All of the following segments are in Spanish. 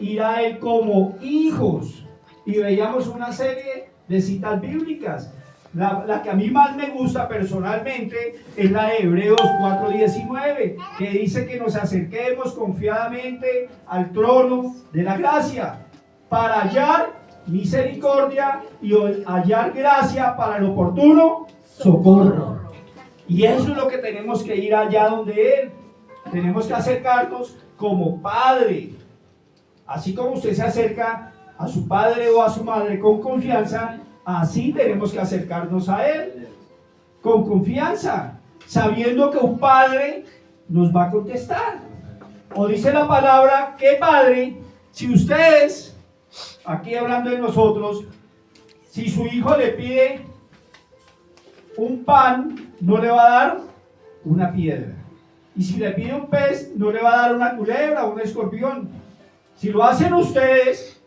ir a Él como hijos. Y veíamos una serie de citas bíblicas. La que a mí más me gusta personalmente es la de Hebreos 4:19, que dice que nos acerquemos confiadamente al trono de la gracia para hallar misericordia y hallar gracia para el oportuno socorro. Y eso es lo que tenemos que ir allá donde Él. Tenemos que acercarnos como padre. Así como usted se acerca a su padre o a su madre con confianza, así tenemos que acercarnos a Él con confianza, sabiendo que un padre nos va a contestar. O dice la palabra que padre, si ustedes, aquí hablando de nosotros, si su hijo le pide un pan, no le va a dar una piedra. Y si le pide un pez, no le va a dar una culebra o un escorpión. Si lo hacen ustedes,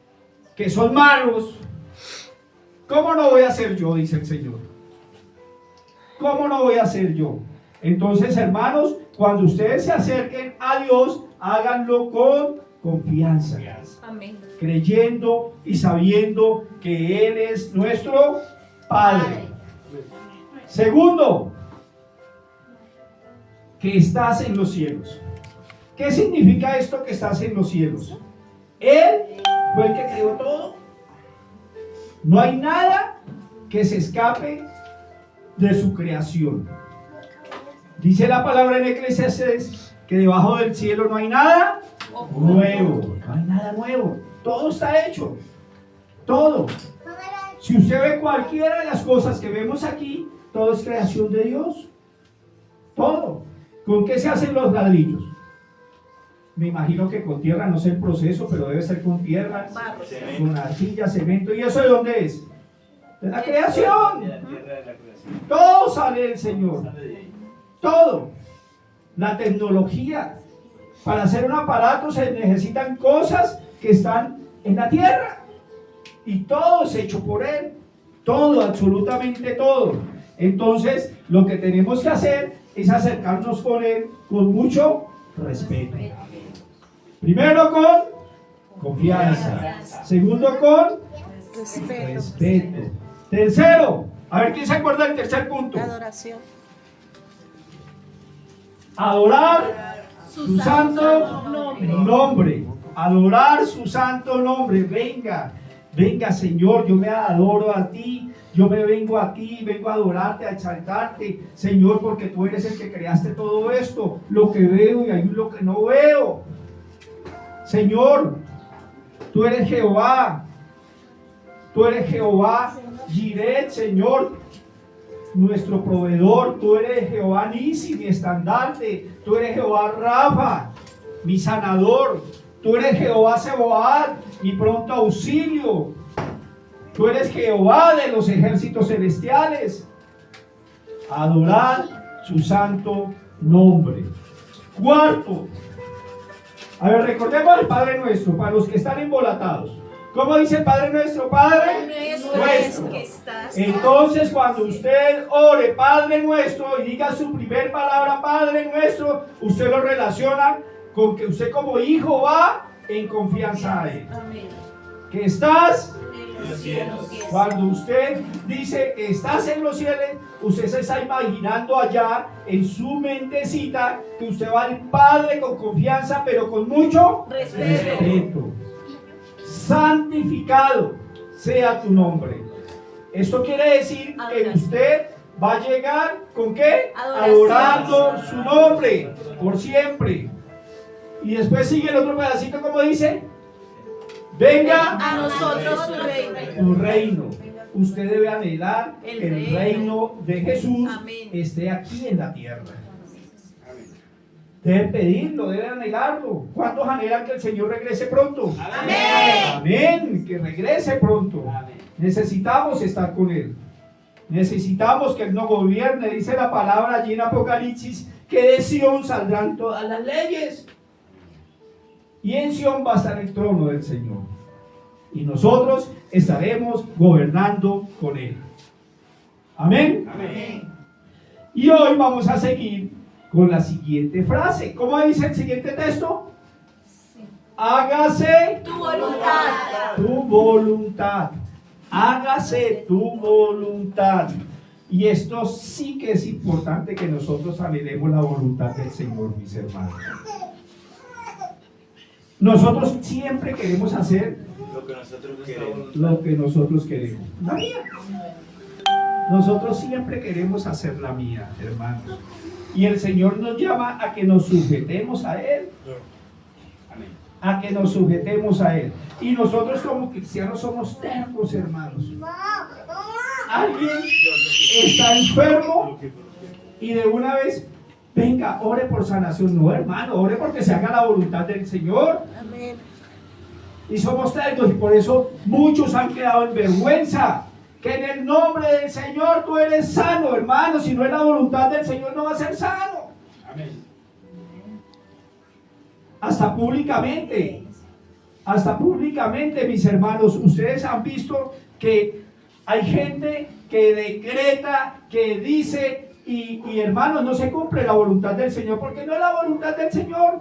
que son malos, ¿cómo no voy a hacer yo? Dice el Señor. ¿Cómo no voy a hacer yo? Entonces, hermanos, cuando ustedes se acerquen a Dios, háganlo con confianza. Amén. Creyendo y sabiendo que Él es nuestro Padre. Segundo, que estás en los cielos. ¿Qué significa esto que estás en los cielos? Él fue el que creó todo. No hay nada que se escape de su creación. Dice la palabra en Eclesiastés que debajo del cielo no hay nada nuevo. No hay nada nuevo. Todo está hecho. Todo. Si usted ve cualquiera de las cosas que vemos aquí, todo es creación de Dios. Todo. ¿Con qué se hacen los ladrillos? Me imagino que con tierra, no sé el proceso, pero debe ser con tierra, con arcilla, cemento. ¿Y eso de dónde es? De la creación. Todo sale del Señor. Todo. La tecnología. Para hacer un aparato se necesitan cosas que están en la tierra. Y todo es hecho por Él. Todo, absolutamente todo. Entonces, lo que tenemos que hacer es acercarnos con Él con mucho respeto. Primero con confianza. Segundo con respeto. Tercero, a ver quién se acuerda del tercer punto. Adoración. Adorar su santo nombre. Adorar su santo nombre. Venga Señor, yo me adoro a ti. Yo me vengo a ti, vengo a adorarte, a exaltarte, Señor, porque tú eres el que creaste todo esto, lo que veo y hay lo que no veo. Señor, tú eres Jehová Jireh, Señor, nuestro proveedor. Tú eres Jehová Nisi, mi estandarte. Tú eres Jehová Rafa, mi sanador. Tú eres Jehová Sebaot, mi pronto auxilio. Tú eres Jehová de los ejércitos celestiales. Adorar su santo nombre. Cuarto, a ver, recordemos el Padre Nuestro para los que están embolatados. ¿Cómo dice el Padre Nuestro? Padre Nuestro. Entonces, cuando usted ore Padre Nuestro y diga su primer palabra Padre Nuestro, usted lo relaciona con que usted como hijo va en confianza a Él. Que estás en los cielos. Cuando usted dice que estás en los cielos, usted se está imaginando allá en su mentecita que usted va al Padre con confianza, pero con mucho respeto. Santificado sea tu nombre. Esto quiere decir que usted va a llegar ¿con qué? Adorando su nombre por siempre. Y después sigue el otro pedacito, como dice: venga a nosotros tu reino. Tu reino. Usted debe anhelar el reino de Jesús. Amén. Esté aquí en la tierra. Debe pedirlo, debe anhelarlo. ¿Cuántos anhelan que el Señor regrese pronto? Amén. Amén, que regrese pronto. Amén. Necesitamos estar con Él. Necesitamos que Él nos gobierne. Dice la palabra allí en Apocalipsis que de Sión saldrán todas las leyes. Y en Sión va a estar el trono del Señor. Y nosotros estaremos gobernando con Él. Amén. Amén. Y hoy vamos a seguir con la siguiente frase. ¿Cómo dice el siguiente texto? Sí. Hágase tu voluntad. Tu voluntad. Hágase tu voluntad. Y esto sí que es importante que nosotros anhelemos la voluntad del Señor, mis hermanos. Nosotros siempre queremos hacer Lo que nosotros queremos. lo que nosotros queremos. La mía. Nosotros siempre queremos hacer la mía, hermanos. Y el Señor nos llama a que nos sujetemos a Él. A que nos sujetemos a Él. Y nosotros como cristianos somos tercos, hermanos. Alguien está enfermo y de una vez, venga, ore por sanación. No, hermano, ore porque se haga la voluntad del Señor. Amén. Y somos tercos y por eso muchos han quedado en vergüenza. Que en el nombre del Señor tú eres sano, hermano. Si no es la voluntad del Señor, no va a ser sano. Amén. Hasta públicamente, mis hermanos, ustedes han visto que hay gente que decreta, que dice, y hermanos, no se cumple la voluntad del Señor, porque no es la voluntad del Señor.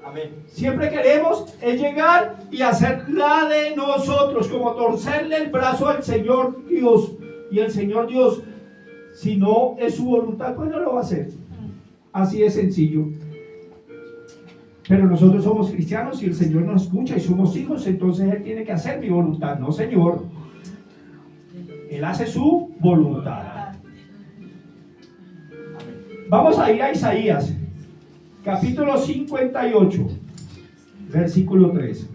Amén. Siempre queremos es llegar y hacer la de nosotros, como torcerle el brazo al Señor Dios. Y el Señor Dios, si no es su voluntad, pues no lo va a hacer. Así de sencillo. Pero nosotros somos cristianos y el Señor nos escucha y somos hijos, entonces Él tiene que hacer mi voluntad. No, Señor. Él hace su voluntad. Vamos a ir a Isaías, capítulo 58, versículo 3.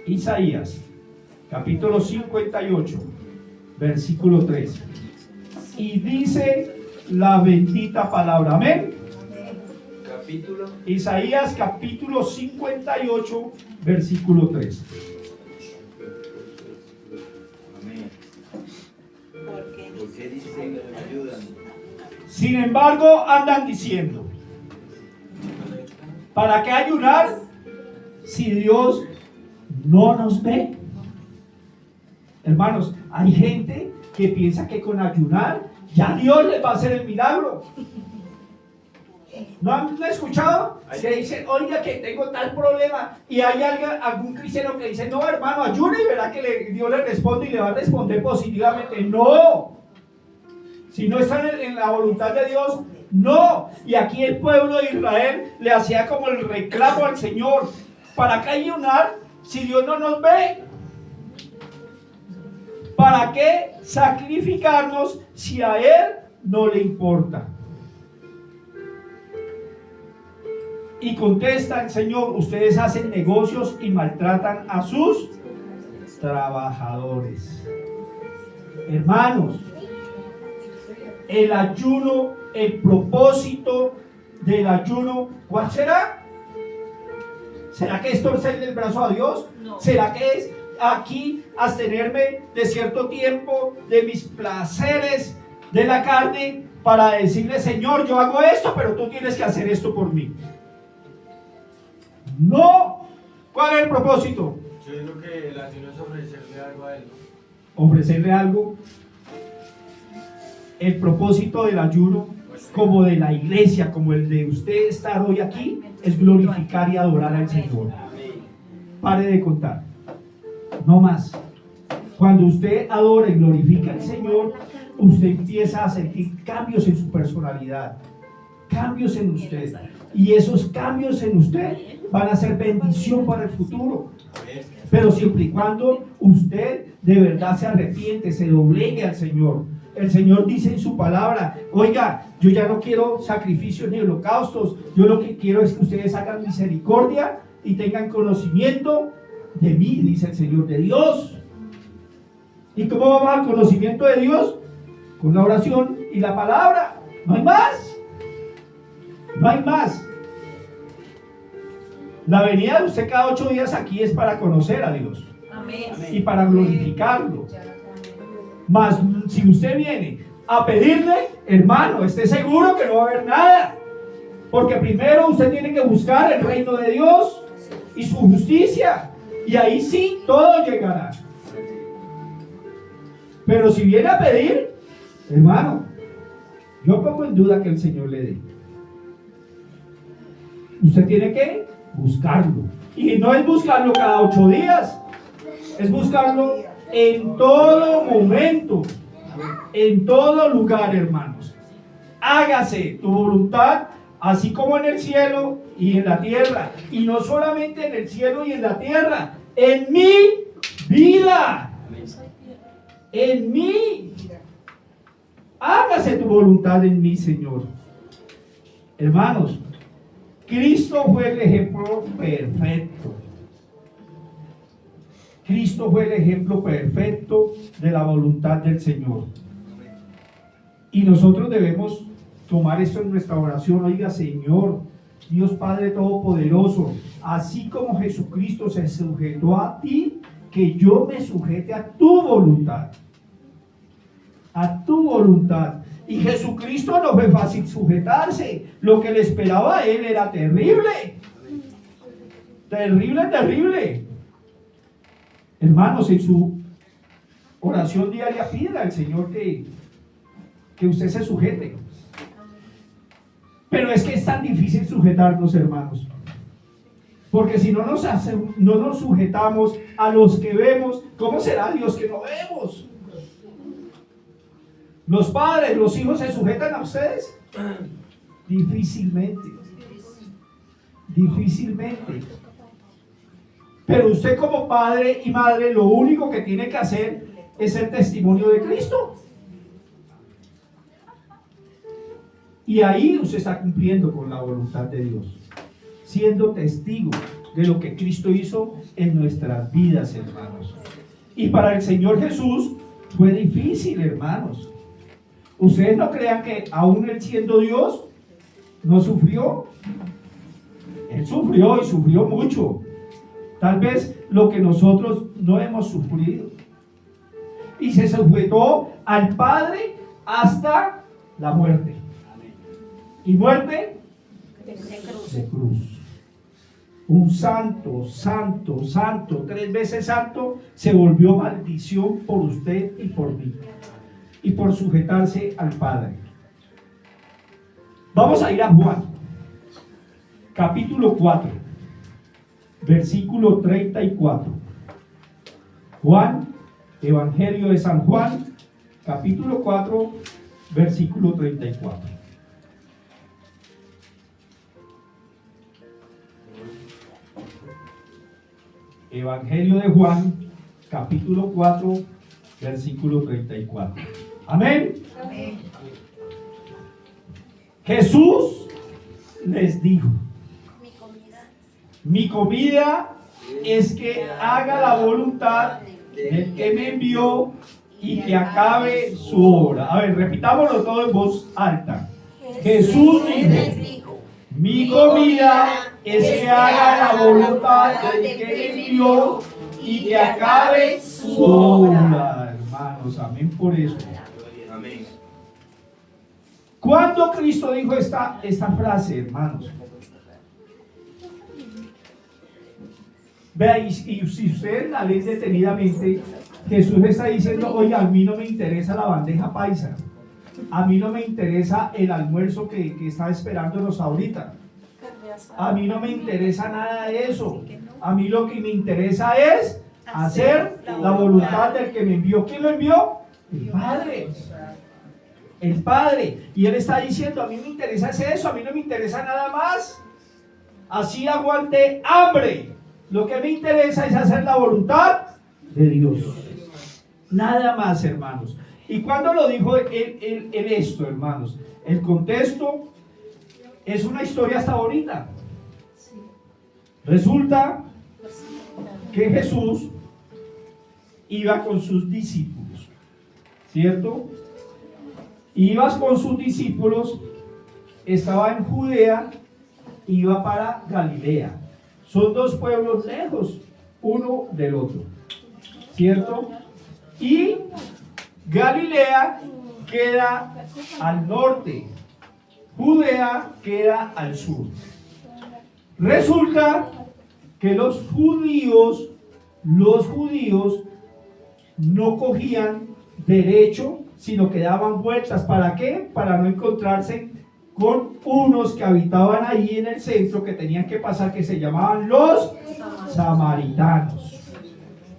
Isaías, capítulo 58, versículo 3. Y dice la bendita palabra. Amén. Capítulo. Isaías, capítulo 58, versículo 3. Amén. ¿Por qué dicen ayúdanos? Sin embargo, andan diciendo, ¿para qué ayunar si Dios no nos ve? Hermanos, hay gente que piensa que con ayunar ya Dios les va a hacer el milagro. ¿No han escuchado? Se dicen, oiga, que tengo tal problema. Y hay algún cristiano que dice, no, hermano, ayune y verá que Dios le responde y le va a responder positivamente. No. Si no están en la voluntad de Dios, no. Y aquí el pueblo de Israel le hacía como el reclamo al Señor. ¿Para qué ayunar si Dios no nos ve? ¿Para qué sacrificarnos si a Él no le importa? Y contestan, Señor, ustedes hacen negocios y maltratan a sus trabajadores. Hermanos, el ayuno, el propósito del ayuno, ¿cuál será? ¿Será que es torcerle el brazo a Dios? No. ¿Será que es aquí abstenerme de cierto tiempo de mis placeres de la carne para decirle, Señor, yo hago esto, pero tú tienes que hacer esto por mí? No. ¿Cuál es el propósito? Yo digo que el ayuno es ofrecerle algo a Él, ¿no? Ofrecerle algo. El propósito del ayuno, como de la iglesia, como el de usted estar hoy aquí, es glorificar y adorar al Señor. Pare de contar. No más. Cuando usted adora y glorifica al Señor, usted empieza a sentir cambios en su personalidad, cambios en usted. Y esos cambios en usted van a ser bendición para el futuro. Pero siempre y cuando usted de verdad se arrepiente, se doblegue al Señor. El Señor dice en su palabra, oiga, yo ya no quiero sacrificios ni holocaustos, yo lo que quiero es que ustedes hagan misericordia y tengan conocimiento de mí, dice el Señor, de Dios. ¿Y cómo vamos al conocimiento de Dios? Con la oración y la palabra. No hay más. No hay más. La venida de usted cada 8 días aquí es para conocer a Dios. Amén. Y para glorificarlo. Mas si usted viene a pedirle, hermano, esté seguro que no va a haber nada. Porque primero usted tiene que buscar el reino de Dios y su justicia. Y ahí sí todo llegará. Pero si viene a pedir, hermano, yo pongo en duda que el Señor le dé. Usted tiene que buscarlo. Y no es buscarlo cada 8 días, es buscarlo en todo momento, en todo lugar, hermanos. Hágase tu voluntad, así como en el cielo y en la tierra. Y no solamente en el cielo y en la tierra, en mi vida. En mí. Hágase tu voluntad en mí, Señor. Hermanos, Cristo fue el ejemplo perfecto. Cristo fue el ejemplo perfecto de la voluntad del Señor. Y nosotros debemos tomar esto en nuestra oración. Oiga, Señor, Dios Padre Todopoderoso, así como Jesucristo se sujetó a ti, que yo me sujete a tu voluntad. A tu voluntad. Y Jesucristo no fue fácil sujetarse. Lo que le esperaba a él era terrible. Terrible, terrible. Hermanos, en su oración diaria pida al Señor que usted se sujete. Pero es que es tan difícil sujetarnos, hermanos. Porque si no nos sujetamos a los que vemos, ¿cómo será Dios que no vemos? Los padres, los hijos se sujetan a ustedes. Difícilmente. Difícilmente. Pero usted como padre y madre, lo único que tiene que hacer es el testimonio de Cristo. Y ahí usted está cumpliendo con la voluntad de Dios, siendo testigo de lo que Cristo hizo en nuestras vidas, hermanos. Y para el Señor Jesús fue difícil, hermanos. Ustedes no crean que aún Él siendo Dios, no sufrió. Él sufrió y sufrió mucho. Tal vez lo que nosotros no hemos sufrido. Y se sujetó al Padre hasta la muerte. ¿Y muerte? De cruz. Un santo, santo, santo, 3 veces santo, se volvió maldición por usted y por mí. Y por sujetarse al Padre. Vamos a ir a Juan, capítulo 4, versículo 34. Juan, Evangelio de San Juan, capítulo 4, versículo 34. Evangelio de Juan, capítulo 4, versículo 34. Amén. Amén. Jesús les dijo: mi comida es que haga la voluntad del que me envió y que acabe su obra. A ver, repitámoslo todo en voz alta. Jesús dijo: mi comida es que haga la voluntad del que me envió y que acabe su obra. Hermanos, amén por eso. Amén. ¿Cuándo Cristo dijo esta frase, hermanos? Vea, y si ustedes la leen detenidamente, Jesús está diciendo: oye, a mí no me interesa la bandeja paisa, a mí no me interesa el almuerzo que está esperándonos ahorita, a mí no me interesa nada de eso, a mí lo que me interesa es hacer la voluntad del que me envió. ¿Quién lo envió? El Padre. El Padre. Y Él está diciendo: a mí me interesa eso, a mí no me interesa nada más. Así aguante hambre. Lo que me interesa es hacer la voluntad de Dios. Nada más, hermanos. ¿Y cuándo lo dijo él esto, hermanos? El contexto es una historia hasta bonita. Resulta que Jesús iba con sus discípulos, ¿cierto? Ibas con sus discípulos, estaba en Judea, iba para Galilea. Son 2 pueblos lejos, uno del otro, ¿cierto? Y Galilea queda al norte, Judea queda al sur. Resulta que los judíos no cogían derecho, sino que daban vueltas. ¿Para qué? Para no encontrarse con unos que habitaban ahí en el centro que tenían que pasar, que se llamaban los samaritanos.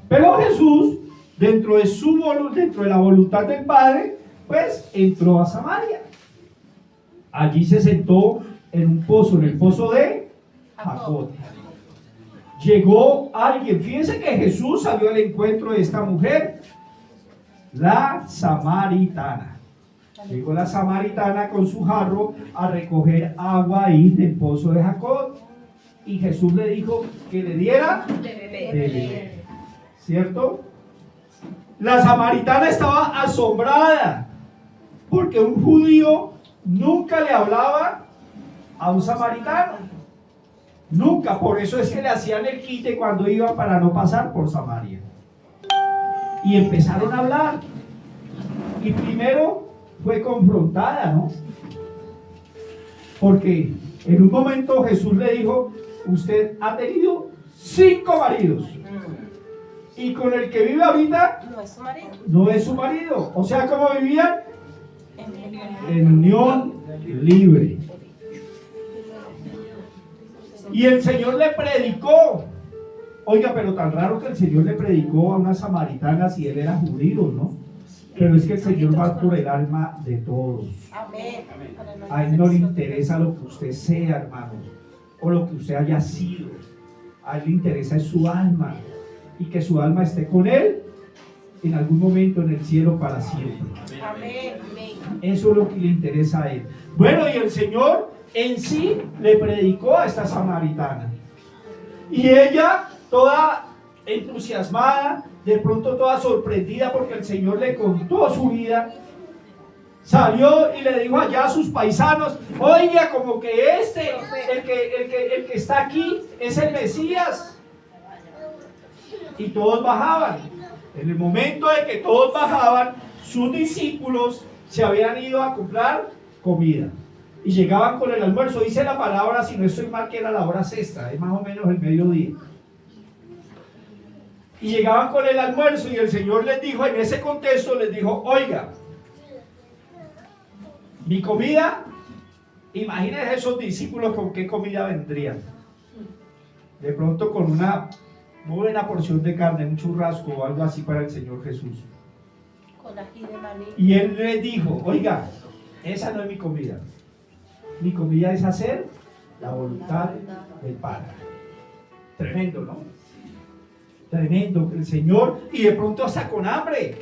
Pero Jesús, dentro de la voluntad del Padre, pues entró a Samaria. Allí se sentó en un pozo, en el pozo de Jacob. Llegó alguien, fíjense que Jesús salió al encuentro de esta mujer, la samaritana. Llegó la samaritana con su jarro a recoger agua ahí del pozo de Jacob. Y Jesús le dijo que le diera de beber. ¿Cierto? La samaritana estaba asombrada porque un judío nunca le hablaba a un samaritano. Nunca. Por eso es que le hacían el quite cuando iban para no pasar por Samaria. Y empezaron a hablar. Y primero fue confrontada, ¿no? Porque en un momento Jesús le dijo: usted ha tenido 5 maridos. Y con el que vive ahorita No es su marido. no es su marido. O sea, ¿cómo vivían? En unión libre. Y el Señor le predicó. Oiga, pero tan raro que el Señor le predicó a una samaritana si él era judío, ¿no? Pero es que el Señor va por el alma de todos. Amén. A él no le interesa lo que usted sea, hermano, o lo que usted haya sido. A él le interesa es su alma, y que su alma esté con él en algún momento en el cielo para siempre. Amén. Eso es lo que le interesa a él. Bueno, y el Señor en sí le predicó a esta samaritana. Y ella, toda entusiasmada, de pronto toda sorprendida porque el Señor le contó su vida, salió y le dijo allá a sus paisanos: oiga, como que el que está aquí es el Mesías. Y todos bajaban. En el momento de que todos bajaban, sus discípulos se habían ido a comprar comida y llegaban con el almuerzo. Dice la palabra, si no estoy mal, que era la hora sexta, es más o menos el mediodía. Y llegaban con el almuerzo y el Señor les dijo, en ese contexto les dijo: oiga, mi comida, imagínense esos discípulos con qué comida vendrían. De pronto con una buena porción de carne, un churrasco o algo así para el Señor Jesús. Con ají de maní. Y él les dijo: oiga, esa no es mi comida. Mi comida es hacer la voluntad del Padre. Tremendo, ¿no? Tremendo el Señor, y de pronto hasta con hambre.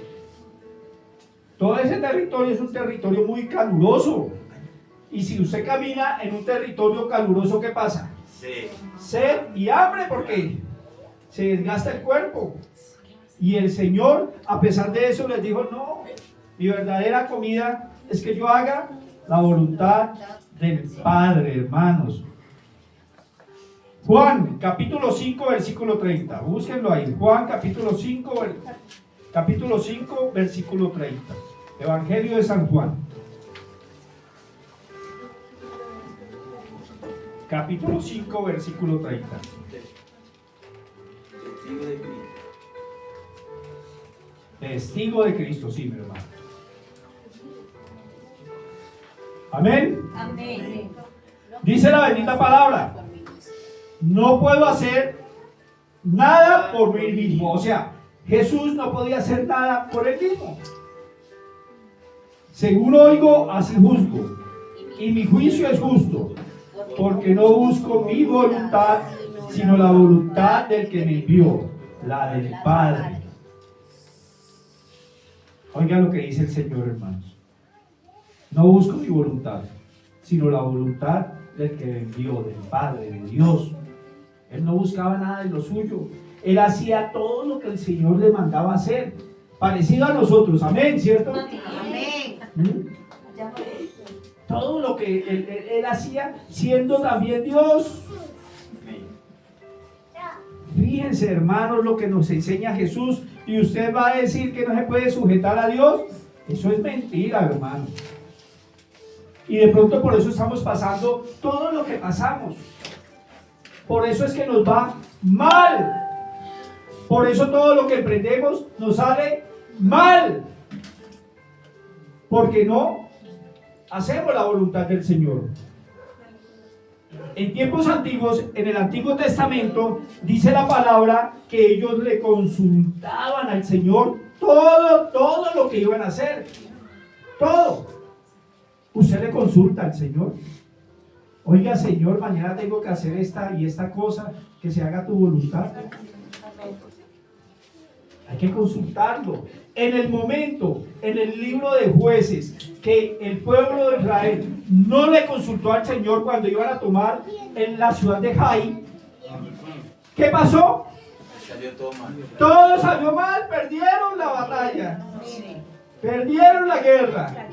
Todo ese territorio es un territorio muy caluroso. Y si usted camina en un territorio caluroso, ¿qué pasa? Sed y hambre, porque se desgasta el cuerpo. Y el Señor, a pesar de eso, les dijo: no, mi verdadera comida es que yo haga la voluntad del Padre, hermanos. Juan, capítulo 5, versículo 30. Búsquenlo ahí. Juan, capítulo 5, versículo 30. Evangelio de San Juan. Capítulo 5, versículo 30. Testigo de Cristo. Testigo de Cristo, sí, mi hermano. Amén. Amén. Dice la bendita palabra: no puedo hacer nada por mí mismo. O sea, Jesús no podía hacer nada por él mismo. Según oigo, así juzgo. Y mi juicio es justo, porque no busco mi voluntad, sino la voluntad del que me envió, la del Padre. Oiga lo que dice el Señor, hermanos. No busco mi voluntad, sino la voluntad del que me envió, del Padre, de Dios. Él no buscaba nada de lo suyo. Él hacía todo lo que el Señor le mandaba hacer, parecido a nosotros. Amén, ¿cierto? Amén. ¿Mm? Todo lo que él hacía, siendo también Dios. Fíjense, hermanos, lo que nos enseña Jesús. Y usted va a decir que no se puede sujetar a Dios. Eso es mentira, hermano. Y de pronto por eso estamos pasando todo lo que pasamos. Por eso es que nos va mal. Por eso todo lo que emprendemos nos sale mal. Porque no hacemos la voluntad del Señor. En tiempos antiguos, en el Antiguo Testamento, dice la palabra que ellos le consultaban al Señor todo lo que iban a hacer. Todo. Usted le consulta al Señor. Oiga, Señor, mañana tengo que hacer esta y esta cosa, que se haga tu voluntad. Hay que consultarlo. En el momento, en el libro de Jueces, que el pueblo de Israel no le consultó al Señor cuando iban a tomar en la ciudad de Jai, ¿qué pasó? Salió todo mal. Todo salió mal, perdieron la batalla, perdieron la guerra.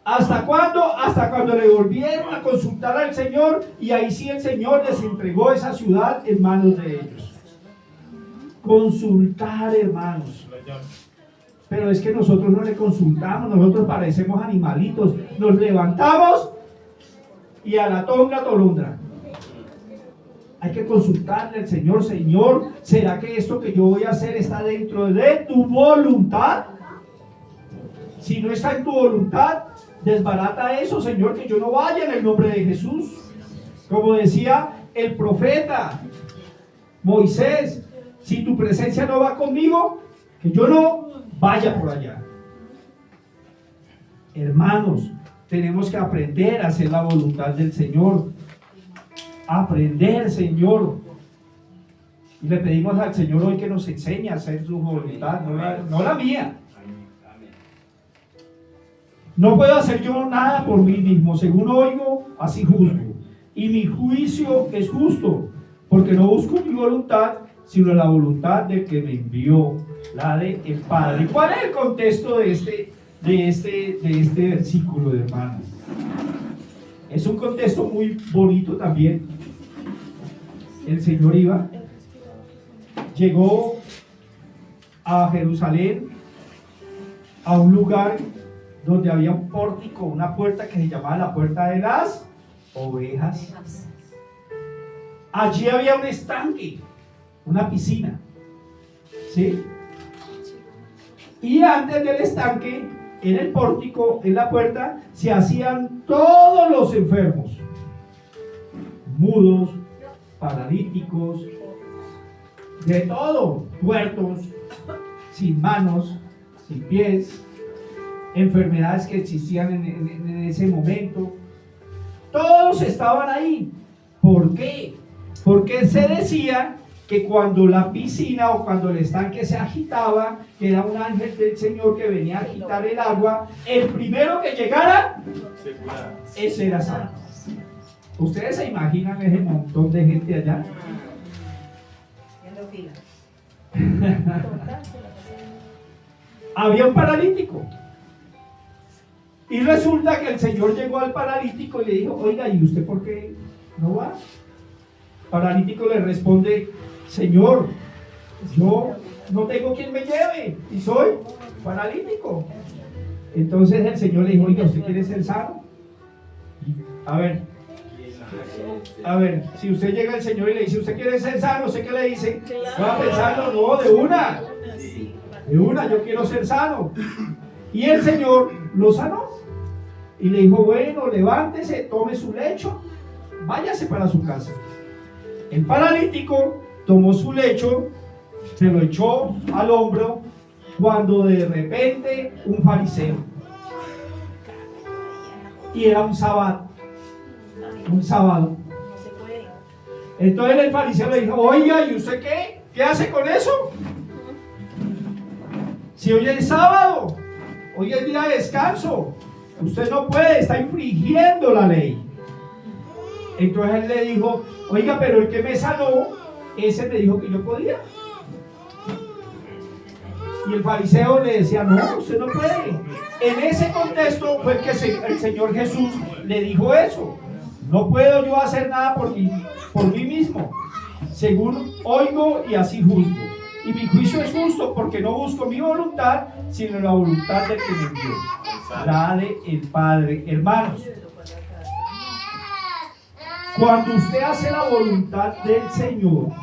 ¿Hasta cuándo? Hasta cuando le volvieron a consultar al Señor, y ahí sí el Señor les entregó esa ciudad en manos de ellos. Consultar, hermanos. Pero es que nosotros no le consultamos, nosotros parecemos animalitos. Nos levantamos y a la tonga tolondra. Hay que consultarle al Señor. Señor, ¿será que esto que yo voy a hacer está dentro de tu voluntad? Si no está en tu voluntad, desbarata eso, Señor, que yo no vaya en el nombre de Jesús. Como decía el profeta Moisés, si tu presencia no va conmigo, que yo no vaya por allá. Hermanos, tenemos que aprender a hacer la voluntad del Señor. Aprender, Señor. Y le pedimos al Señor hoy que nos enseñe a hacer su voluntad, no la mía. No puedo hacer yo nada por mí mismo. Según oigo, así juzgo. Y mi juicio es justo, porque no busco mi voluntad, sino la voluntad del que me envió, la de el Padre. ¿Cuál es el contexto de este versículo, hermanos? Es un contexto muy bonito también. El Señor llegó a Jerusalén, a un lugar donde había un pórtico, una puerta que se llamaba la puerta de las ovejas. Allí había un estanque, una piscina, ¿sí? Y antes del estanque, en el pórtico, en la puerta, se hacían todos los enfermos, mudos, paralíticos, de todo, tuertos, sin manos, sin pies, enfermedades que existían en ese momento. Todos estaban ahí. ¿Por qué? Porque se decía que cuando la piscina o cuando el estanque se agitaba, que era un ángel del Señor que venía a agitar el agua, el primero que llegara, ese era sano. ¿Ustedes se imaginan ese montón de gente allá? Había un paralítico. Y resulta que el Señor llegó al paralítico y le dijo: oiga, ¿y usted por qué no va? El paralítico le responde: Señor, yo no tengo quien me lleve y soy paralítico. Entonces el Señor le dijo: oiga, ¿usted quiere ser sano? A ver, si usted llega al Señor y le dice: ¿usted quiere ser sano? ¿Usted qué le dice? Va a pensarlo, no, de una, yo quiero ser sano. Y el Señor lo sanó y le dijo: bueno, levántese, tome su lecho, váyase para su casa. El paralítico tomó su lecho, se lo echó al hombro, cuando de repente un fariseo, y era un sábado, entonces el fariseo le dijo: oiga, ¿y usted qué? ¿Qué hace con eso? Si hoy es sábado, hoy es día de descanso, usted no puede, está infringiendo la ley. Entonces él le dijo: oiga, pero el que me sanó, ese me dijo que yo podía. Y el fariseo le decía: no, usted no puede. En ese contexto fue que el Señor Jesús le dijo eso: no puedo yo hacer nada por mí mismo, según oigo y así juzgo. Y mi juicio es justo, porque no busco mi voluntad, sino la voluntad del que me envió, la de el Padre. Hermanos, cuando usted hace la voluntad del Señor,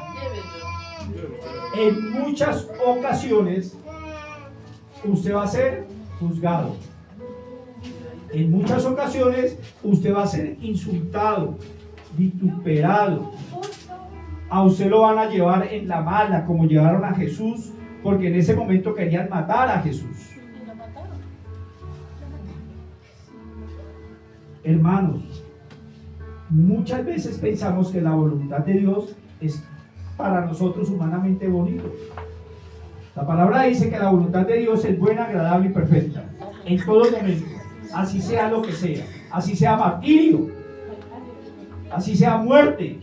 en muchas ocasiones usted va a ser juzgado. En muchas ocasiones usted va a ser insultado, vituperado. A usted lo van a llevar en la mala, como llevaron a Jesús, porque en ese momento querían matar a Jesús. Y lo mataron. Hermanos, muchas veces pensamos que la voluntad de Dios es para nosotros humanamente bonito. La palabra dice que la voluntad de Dios es buena, agradable y perfecta en todo momento, así sea lo que sea, así sea martirio, así sea muerte.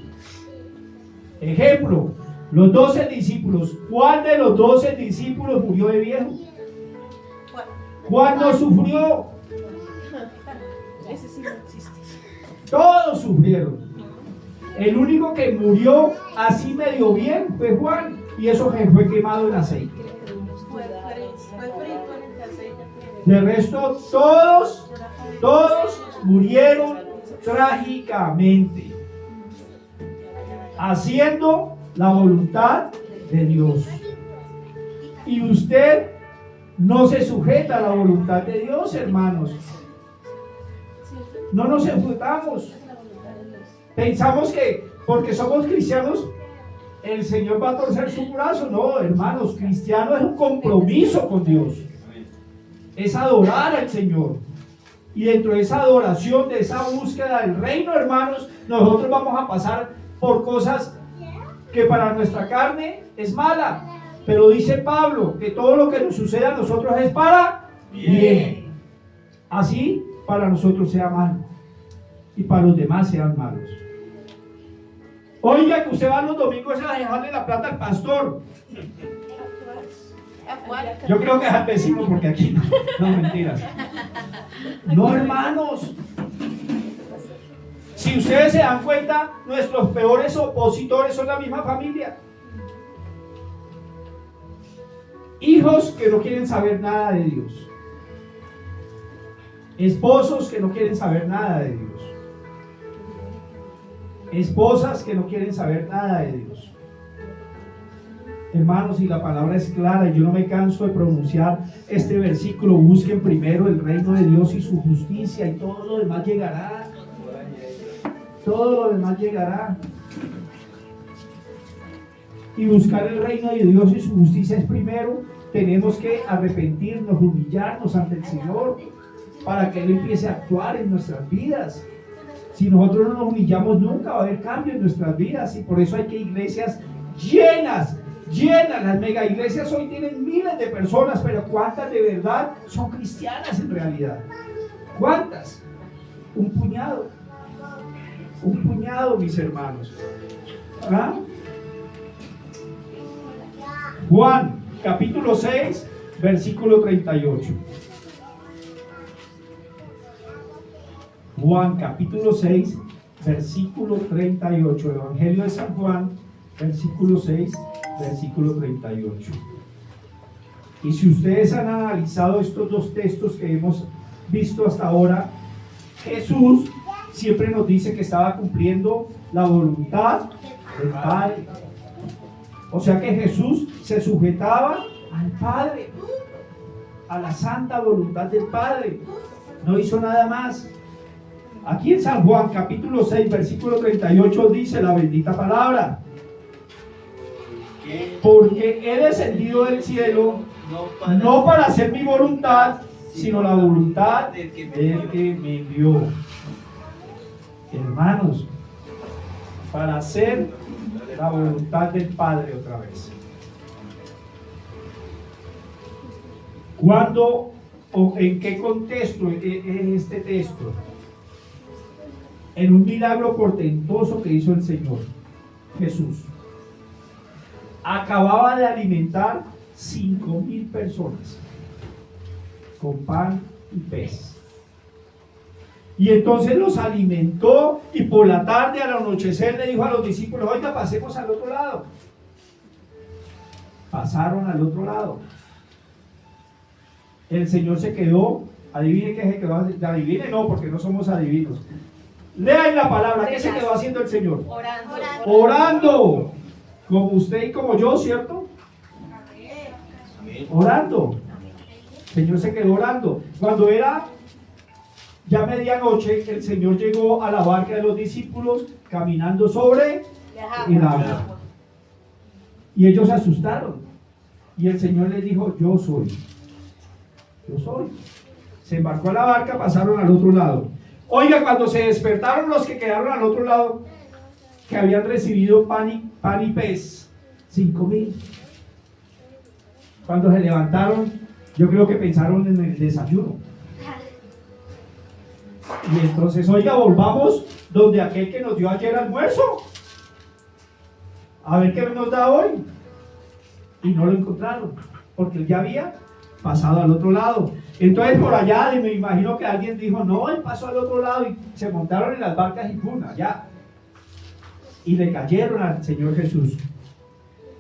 Ejemplo, los 12 discípulos. ¿Cuál de los 12 discípulos murió de viejo? ¿Cuál no sufrió? Ese sí no existe. Todos sufrieron. El único que murió así medio bien fue Juan, y eso que fue quemado en aceite. Fue frito en el aceite. De resto, todos murieron trágicamente, haciendo la voluntad de Dios. Y usted no se sujeta a la voluntad de Dios, hermanos. No nos enfrentamos. Pensamos que porque somos cristianos el Señor va a torcer su brazo. No, hermanos, cristiano es un compromiso con Dios. Es adorar al Señor. Y dentro de esa adoración, de esa búsqueda del reino, hermanos, nosotros vamos a pasar por cosas que para nuestra carne es mala. Pero dice Pablo que todo lo que nos sucede a nosotros es para bien. Así para nosotros sea malo y para los demás sean malos. Oiga, que usted va los domingos a dejarle la plata al pastor. Yo creo que es al vecino, porque aquí no mentiras. No, hermanos. Si ustedes se dan cuenta, nuestros peores opositores son la misma familia. Hijos que no quieren saber nada de Dios. Esposos que no quieren saber nada de Dios. Esposas que no quieren saber nada de Dios. Hermanos, y la palabra es clara, y yo no me canso de pronunciar este versículo: busquen primero el reino de Dios y su justicia, y todo lo demás llegará. Todo lo demás llegará. Y buscar el reino de Dios y su justicia es primero. Tenemos que arrepentirnos, humillarnos ante el Señor para que Él empiece a actuar en nuestras vidas. Si nosotros no nos humillamos, nunca va a haber cambio en nuestras vidas. Y por eso hay que iglesias llenas. Las mega iglesias hoy tienen miles de personas, pero ¿cuántas de verdad son cristianas en realidad? ¿Cuántas? Un puñado, mis hermanos. ¿Ah? Juan, capítulo 6, versículo 38. Juan, capítulo 6, versículo 38. Evangelio de San Juan, versículo 6, versículo 38. Y si ustedes han analizado estos dos textos que hemos visto hasta ahora, Jesús siempre nos dice que estaba cumpliendo la voluntad del Padre. O sea que Jesús se sujetaba al Padre, a la santa voluntad del Padre. No hizo nada más. Aquí en San Juan, capítulo 6, versículo 38, dice la bendita palabra: porque he descendido del cielo no para hacer mi voluntad, sino la voluntad del que me envió. Hermanos, para hacer la voluntad del Padre otra vez. ¿Cuándo o en qué contexto en este texto? En un milagro portentoso que hizo el Señor Jesús. Acababa de alimentar 5,000 personas con pan y pez. Y entonces los alimentó, y por la tarde, al anochecer, le dijo a los discípulos: oiga, pasemos al otro lado. Pasaron al otro lado. El Señor se quedó. Adivine qué se quedó. Adivine no, porque no somos adivinos. Lean la palabra. ¿Qué se quedó haciendo el Señor? Orando. Como usted y como yo, ¿cierto? Orando. El Señor se quedó orando. Cuando era ya medianoche, el Señor llegó a la barca de los discípulos caminando sobre el agua. Y ellos se asustaron. Y el Señor les dijo, yo soy. Yo soy. Se embarcó a la barca, pasaron al otro lado. Oiga, cuando se despertaron los que quedaron al otro lado, que habían recibido pan y pez, 5,000. Cuando se levantaron, yo creo que pensaron en el desayuno. Y entonces, oiga, volvamos donde aquel que nos dio ayer almuerzo. A ver qué nos da hoy. Y no lo encontraron, porque él ya había pasado al otro lado. Entonces por allá, me imagino que alguien dijo, no, él pasó al otro lado, y se montaron en las barcas y ¡pum! Allá. Y le cayeron al Señor Jesús.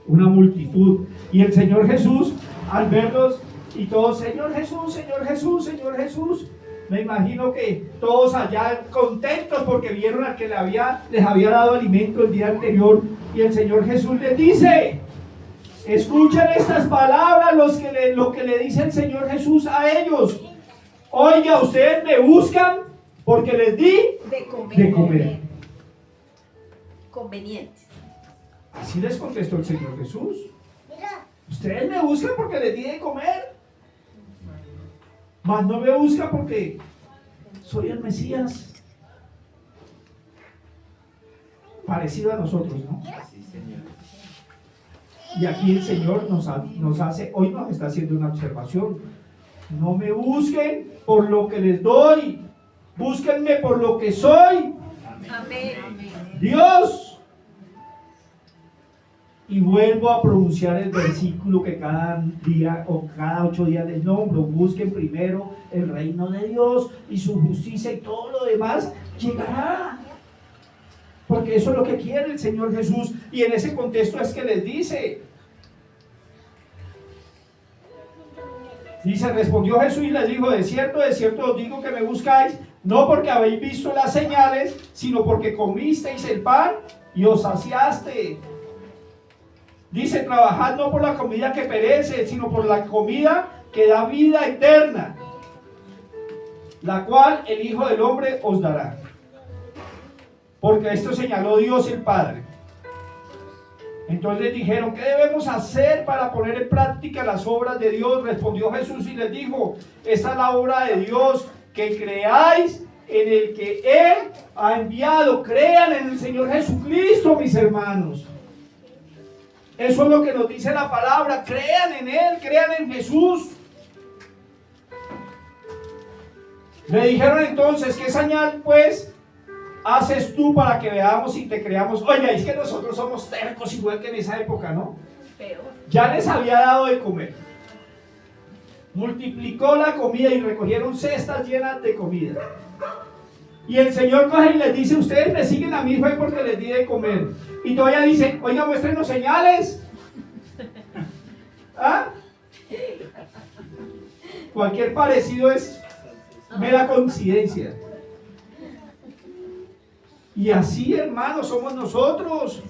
Una multitud. Y el Señor Jesús, al verlos, y todos, Señor Jesús, Señor Jesús, Señor Jesús. Me imagino que todos allá contentos porque vieron al que les había dado alimento el día anterior. Y el Señor Jesús les dice, escuchen estas palabras, lo que le dice el Señor Jesús a ellos. Oiga, ustedes me buscan porque les di de comer. Convenientes. Así les contestó el Señor Jesús. Ustedes me buscan porque les di de comer. Mas no me buscan porque soy el Mesías. Parecido a nosotros, ¿no? Sí, Señor. Y aquí el Señor hoy nos está haciendo una observación. No me busquen por lo que les doy, búsquenme por lo que soy. Amén. Dios. Y vuelvo a pronunciar el versículo que cada día o cada 8 días les nombro. Busquen primero el reino de Dios y su justicia, y todo lo demás llegará. Porque eso es lo que quiere el Señor Jesús. Y en ese contexto es que les dice. Dice, respondió Jesús y les dijo, de cierto os digo que me buscáis, no porque habéis visto las señales, sino porque comisteis el pan y os saciaste. Dice, trabajad no por la comida que perece, sino por la comida que da vida eterna, la cual el Hijo del Hombre os dará. Porque esto señaló Dios el Padre. Entonces les dijeron, ¿qué debemos hacer para poner en práctica las obras de Dios? Respondió Jesús y les dijo, esta es la obra de Dios, que creáis en el que Él ha enviado. Crean en el Señor Jesucristo, mis hermanos. Eso es lo que nos dice la palabra. Crean en Él, crean en Jesús. Le dijeron entonces, ¿qué señal pues haces tú para que veamos y te creamos? Oye, es que nosotros somos tercos igual que en esa época, ¿no? Peor. Ya les había dado de comer. Multiplicó la comida y recogieron cestas llenas de comida. Y el Señor coge y les dice, ustedes me siguen a mí fue porque les di de comer. Y todavía dicen, oiga, muéstrenos señales. ¿Ah? Cualquier parecido es mera coincidencia. Y así, hermanos, somos nosotros.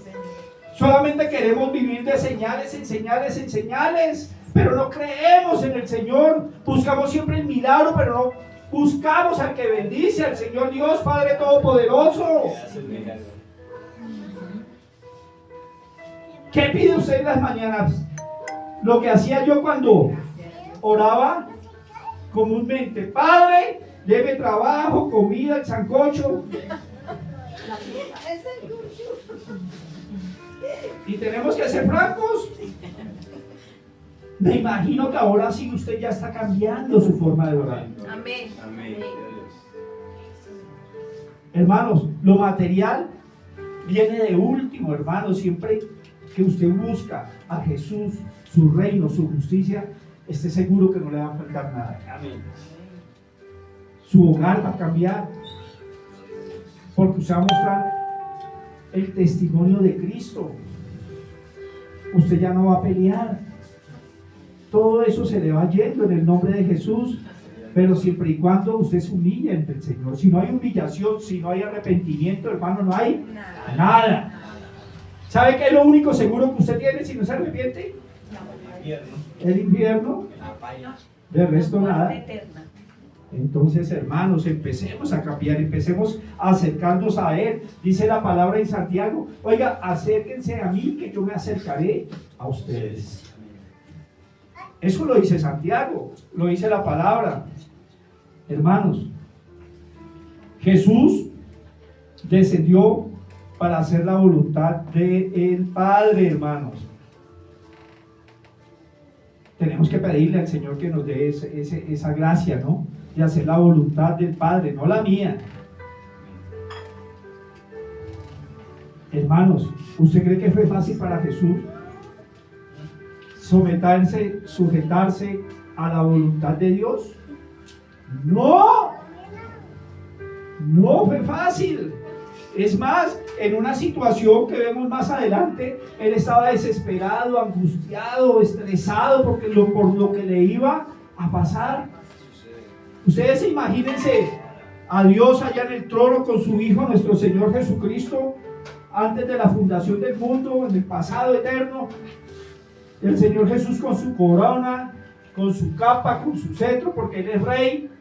Solamente queremos vivir de señales en señales en señales, pero no creemos en el Señor. Buscamos siempre el milagro, pero no buscamos al que bendice, al Señor Dios, Padre Todopoderoso. ¿Qué pide usted en las mañanas? Lo que hacía yo cuando oraba comúnmente. Padre, deme trabajo, comida, el sancocho. Y tenemos que ser francos. Me imagino que ahora sí usted ya está cambiando su forma de orar. Amén. Amén. Hermanos, lo material viene de último, hermanos. Siempre que usted busca a Jesús, su reino, su justicia, esté seguro que no le va a faltar nada. Amén. Su hogar va a cambiar, porque usted va a mostrar el testimonio de Cristo. Usted ya no va a pelear. Todo eso se le va yendo en el nombre de Jesús, pero siempre y cuando usted se humille ante el Señor. Si no hay humillación, si no hay arrepentimiento, hermano, no hay nada. ¿Sabe qué es lo único seguro que usted tiene si no se arrepiente? El infierno. De resto nada. Entonces, hermanos, empecemos a cambiar, empecemos a acercarnos a Él. Dice la palabra en Santiago, oiga, acérquense a mí que yo me acercaré a ustedes. Eso lo dice Santiago, lo dice la palabra. Hermanos, Jesús descendió para hacer la voluntad del Padre, hermanos. Tenemos que pedirle al Señor que nos dé esa gracia, ¿no? De hacer la voluntad del Padre, no la mía. Hermanos, ¿usted cree que fue fácil para Jesús sujetarse a la voluntad de Dios? No, no fue fácil. Es más, en una situación que vemos más adelante, él estaba desesperado, angustiado, estresado por lo que le iba a pasar. Ustedes imagínense a Dios allá en el trono con su Hijo, nuestro Señor Jesucristo, antes de la fundación del mundo, en el pasado eterno. El Señor Jesús con su corona, con su capa, con su cetro, porque Él es Rey.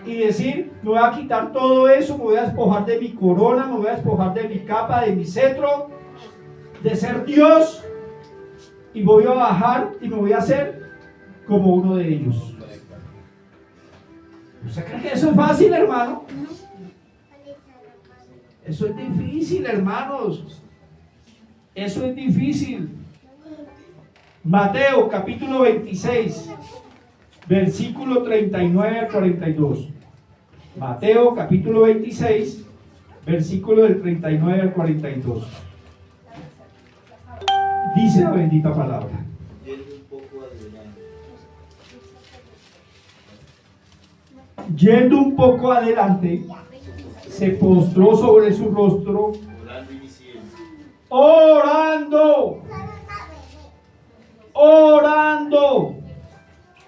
Y decir, me voy a quitar todo eso, me voy a despojar de mi corona, me voy a despojar de mi capa, de mi cetro, de ser Dios, y voy a bajar y me voy a hacer como uno de ellos. ¿Usted cree que eso es fácil, hermano? Eso es difícil, hermanos. Eso es difícil. Mateo capítulo 26, versículo 39 al 42. Mateo capítulo 26, versículo del 39 al 42. Dice la bendita palabra. Yendo un poco adelante, se postró sobre su rostro, orando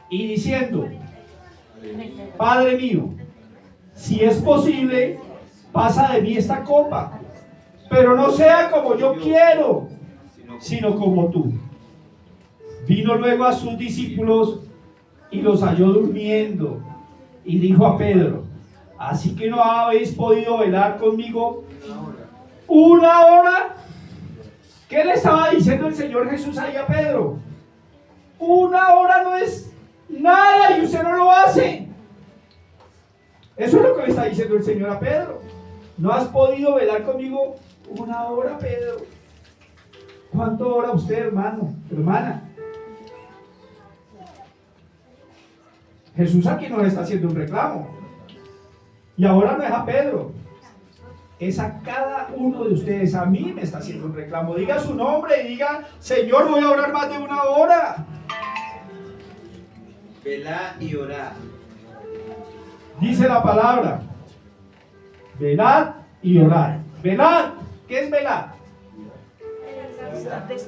y diciendo: Padre mío, si es posible, pasa de mí esta copa, pero no sea como yo quiero, sino como tú. Vino luego a sus discípulos y los halló durmiendo, y dijo a Pedro: ¿así que no habéis podido velar conmigo una hora? ¿Qué le estaba diciendo el Señor Jesús ahí a Pedro? Una hora no es nada y usted no lo hace. Eso es lo que le está diciendo el Señor a Pedro. ¿No has podido velar conmigo una hora, Pedro? ¿Cuánto ora usted, hermano, hermana? Jesús aquí nos está haciendo un reclamo. Y ahora no es a Pedro, es a cada uno de ustedes. A mí me está haciendo un reclamo. Diga su nombre y diga: Señor, voy a orar más de una hora. Velad y orad. Dice la palabra: velad y orad. Velad, ¿qué es velar?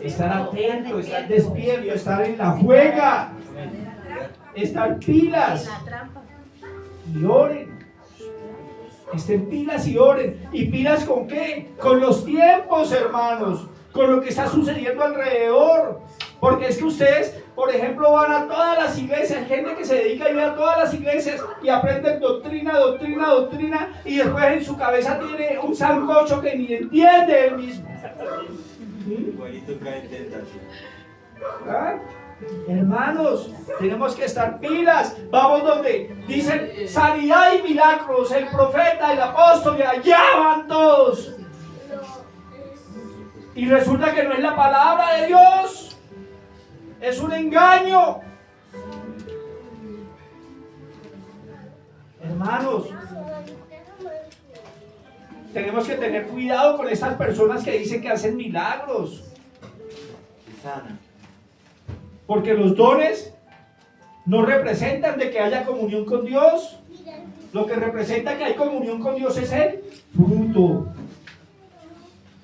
Estar atento, estar despierto, estar en la juega, estar pilas y oren. Estén pilas y oren. ¿Y pilas con qué? Con los tiempos, hermanos, con lo que está sucediendo alrededor. Porque es que ustedes, por ejemplo, van a todas las iglesias, gente que se dedica a ir a todas las iglesias y aprenden doctrina, y después en su cabeza tiene un sancocho que ni entiende él mismo. Igualito cae en tentación. ¿Ah? Hermanos, tenemos que estar pilas. Vamos donde dicen sanidad y milagros, el profeta, el apóstol, y allá van todos. Y resulta que no es la palabra de Dios, es un engaño. Hermanos, tenemos que tener cuidado con estas personas que dicen que hacen milagros. Sana. Porque los dones no representan de que haya comunión con Dios. Lo que representa que hay comunión con Dios es el fruto.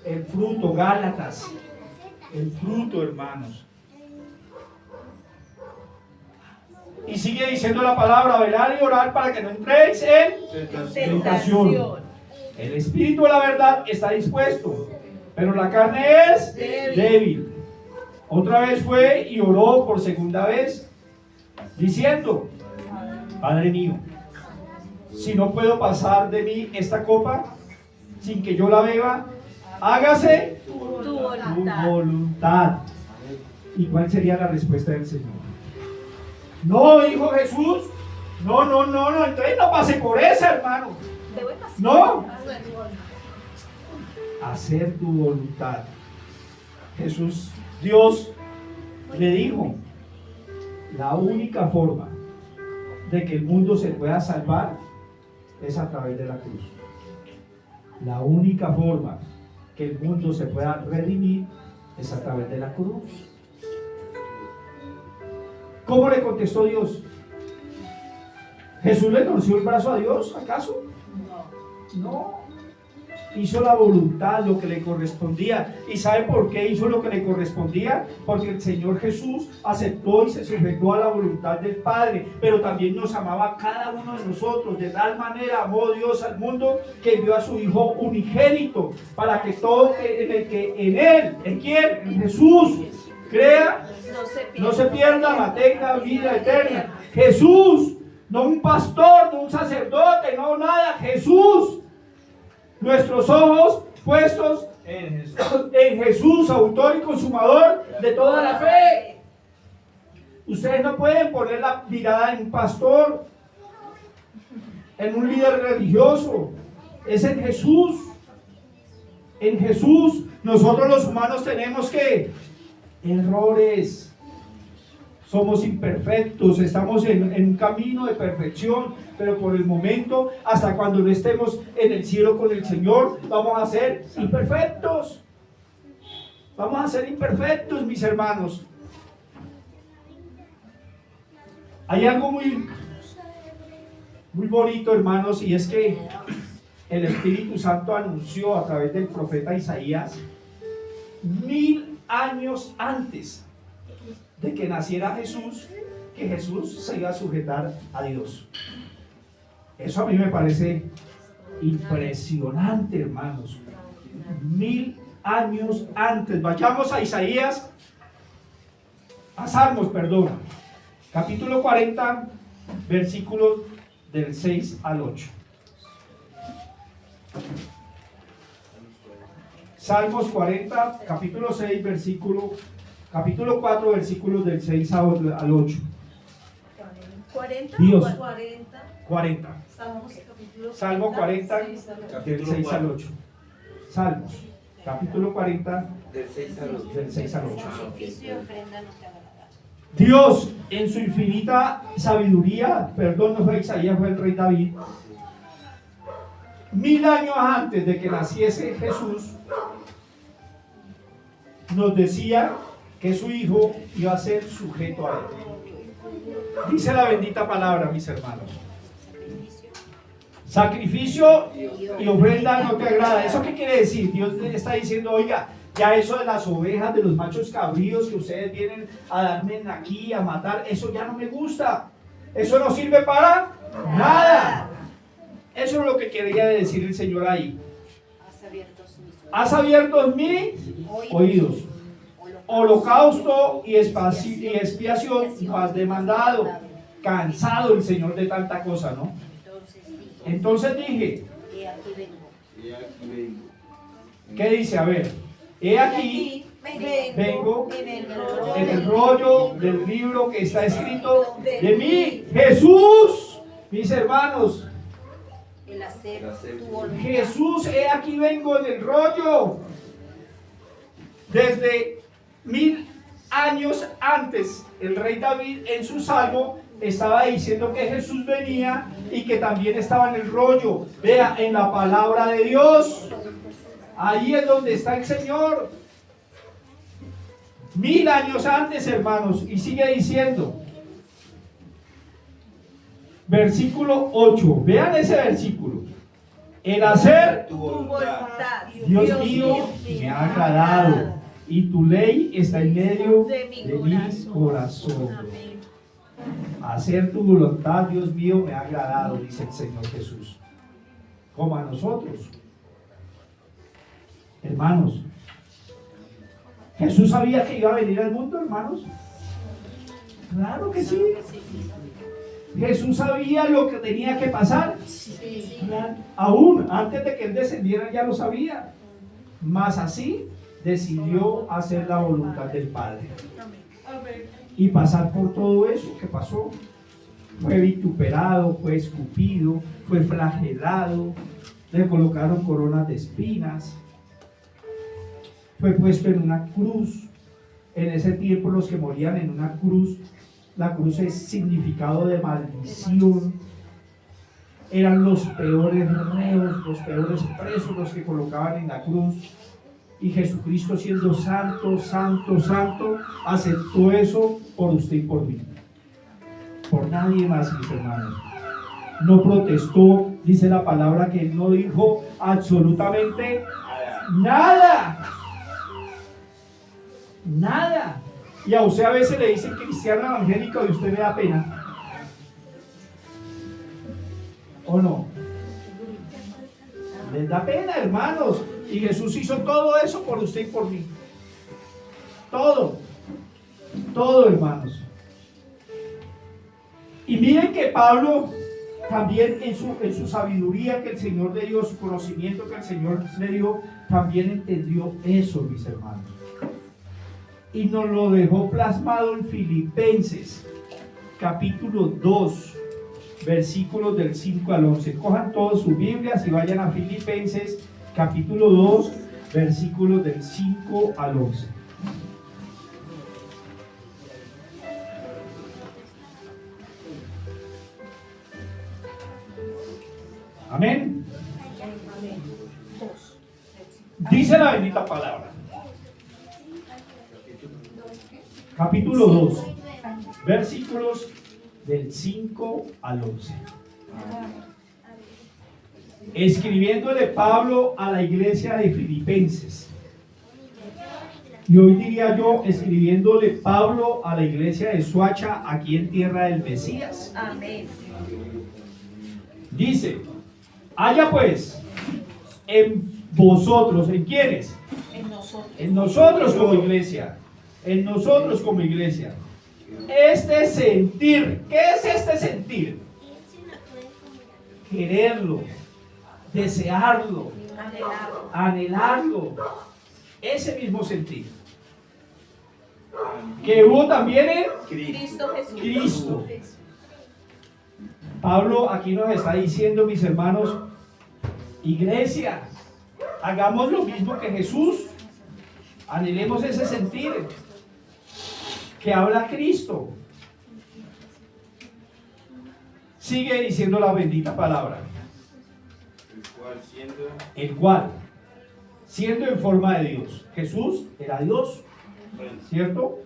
El fruto, Gálatas. El fruto, hermanos. Y sigue diciendo la palabra: velar y orar para que no entréis en tentación. El espíritu de la verdad está dispuesto, pero la carne es débil. Otra vez fue y oró por segunda vez, diciendo: Padre mío, si no puedo pasar de mí esta copa sin que yo la beba, hágase Tu tu voluntad. voluntad. ¿Y cuál sería la respuesta del Señor? No, dijo Jesús. No, entonces no pase por esa, hermano. No, hacer tu voluntad. Jesús, Dios, le dijo, la única forma de que el mundo se pueda salvar es a través de la cruz. La única forma que el mundo se pueda redimir es a través de la cruz. ¿Cómo le contestó Dios? ¿Jesús le torció el brazo a Dios, acaso? No. Hizo la voluntad, lo que le correspondía. ¿Y sabe por qué hizo lo que le correspondía? Porque el Señor Jesús aceptó y se sujetó a la voluntad del Padre, pero también nos amaba a cada uno de nosotros. De tal manera amó Dios al mundo que envió a su Hijo unigénito, para que todo ¿en quién? En Jesús crea, no se pierda, mas tenga vida eterna. Jesús, no un pastor, no un sacerdote, no nada, Jesús. Nuestros ojos puestos en Jesús, autor y consumador de toda la fe. Ustedes no pueden poner la mirada en un pastor, en un líder religioso. Es en Jesús. En Jesús. Nosotros los humanos tenemos que errores. Somos imperfectos, estamos en un camino de perfección, pero por el momento, hasta cuando no estemos en el cielo con el Señor, vamos a ser imperfectos. Vamos a ser imperfectos, mis hermanos. Hay algo muy bonito, hermanos, y es que el Espíritu Santo anunció a través del profeta Isaías 1000 años antes de que naciera Jesús, que Jesús se iba a sujetar a Dios. Eso a mí me parece impresionante, hermanos. 1000 años antes. Vayamos a Isaías, a Salmos, perdón, capítulo 40, versículos del 6 al 8. Salmos 40, capítulo 6, capítulo 4, versículos del 6 al 8. 40. Dios. 40. 40. Salmo 40. Del 6 al 8. Salmos, capítulo 40, Del 6 al 8. del 6 al 8. Sacrificio y ofrenda no te agrada. Dios, en su infinita sabiduría, perdón, no fue Isaías, fue el rey David, 1000 años antes de que naciese Jesús, nos decía que su hijo iba a ser sujeto a él. Dice la bendita palabra, mis hermanos. Sacrificio y ofrenda no te agrada. ¿Eso qué quiere decir? Dios le está diciendo, oiga, ya eso de las ovejas, de los machos cabríos que ustedes vienen a darme aquí, a matar, eso ya no me gusta. Eso no sirve para nada. Eso es lo que quería decir el Señor ahí. Has abierto mis oídos. Holocausto y expiación más demandado. Cansado el Señor de tanta cosa, ¿no? Entonces dije, Y aquí vengo. ¿qué dice? A ver, he aquí, vengo en el rollo del libro que está escrito de mí, Jesús, mis hermanos. el hacer tu tu voluntad. Jesús, he aquí vengo en el rollo. Desde 1000 años antes, el rey David en su salmo estaba diciendo que Jesús venía y que también estaba en el rollo. Vea, en la palabra de Dios, ahí es donde está el Señor. 1000 años antes, hermanos, y sigue diciendo, versículo 8, vean ese versículo. El hacer, Tu Tu voluntad. voluntad. Dios mío, me ha agradado, y tu ley está en medio de de mi mi corazón. Amén. Hacer tu voluntad, Dios mío, me ha agradado, dice el Señor Jesús. Como a nosotros. Hermanos, ¿Jesús sabía que iba a venir al mundo, hermanos? Claro que sí. Jesús sabía lo que tenía que pasar. Sí. Aún antes de que él descendiera ya lo sabía. Mas así decidió hacer la voluntad del Padre. Y pasar por todo eso que pasó. Fue vituperado, fue escupido, fue flagelado, le colocaron coronas de espinas, fue puesto en una cruz. En ese tiempo los que morían en una cruz, la cruz es significado de maldición. Eran los peores reos, los peores presos los que colocaban en la cruz. Y Jesucristo, siendo santo, santo, santo, aceptó eso por usted y por mí. Por nadie más, mis hermanos. No protestó, dice la palabra que él no dijo absolutamente nada. Nada. Y a usted a veces le dicen cristiano evangélico y usted le da pena. ¿O no? Les da pena, hermanos. Y Jesús hizo todo eso por usted y por mí. Todo. Todo, hermanos. Y miren que Pablo también en su sabiduría que el Señor le dio, su conocimiento que el Señor le dio, también entendió eso, mis hermanos. Y nos lo dejó plasmado en Filipenses, capítulo 2, versículos del 5 al 11. Cojan todas sus Biblias y vayan a Filipenses, capítulo 2, versículos del 5 al 11. Amén. Dice la bendita palabra. Capítulo 2, versículos del 5 al 11. Escribiéndole Pablo a la iglesia de Filipenses. Y hoy diría yo, escribiéndole Pablo a la iglesia de Soacha, aquí en tierra del Mesías. Amén. Dice: haya pues en vosotros, ¿en quiénes? En nosotros. En nosotros como iglesia. En nosotros como iglesia. Este sentir. ¿Qué es este sentir? Quererlo, desearlo, Anhelado. anhelarlo. Ese mismo sentir. Que hubo también en Cristo Jesús. Cristo. Pablo aquí nos está diciendo, mis hermanos, iglesia, hagamos lo mismo que Jesús. Anhelemos ese sentir que habla Cristo. Sigue diciendo la bendita palabra. El cual, siendo en forma de Dios. Jesús era Dios, ¿cierto?